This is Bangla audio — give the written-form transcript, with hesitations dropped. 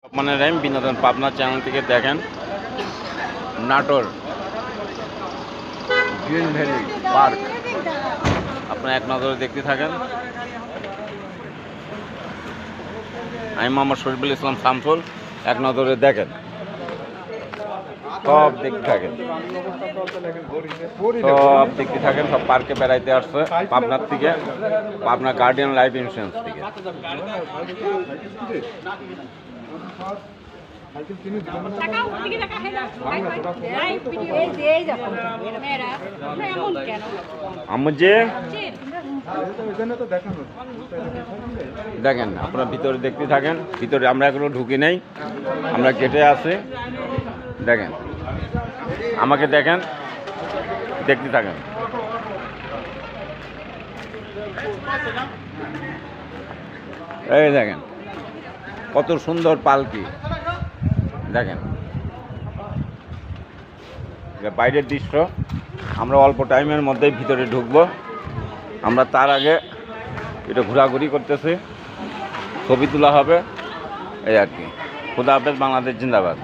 রহমানির বিনোদন পাবনা চ্যানেল থেকে দেখেন নাটোর গ্রিন ভ্যালি পার্ক। আপনারা এক নজরে দেখতে থাকেন। আমি মোহাম্মদ শরীফুল ইসলাম শামসুল, এক নজরে দেখেন, সব দেখতে থাকেন, সব দেখতে থাকেন। সব পার্কে বেড়াইতে আসছে পাবনার থেকে, পাবনা গার্ডিয়ান লাইফ ইন্স্যুরেন্স থেকে। দেখেন, আপনারা ভিতরে দেখতে থাকেন। ভিতরে আমরা এখনো ঢুকি নাই, আমরা গেটে আছি। দেখেন, আমাকে দেখেন, দেখতে থাকেন। এই দেখেন কত সুন্দর পালকি। দেখেন বাইরের দৃশ্য। আমরা অল্প টাইমের মধ্যেই ভিতরে ঢুকবো। আমরা তার আগে এটা ঘোরাঘুরি করতেছি, ছবি তোলা হবে, এই আর কি। খুদা হাফেজ, বাংলাদেশ জিন্দাবাদ।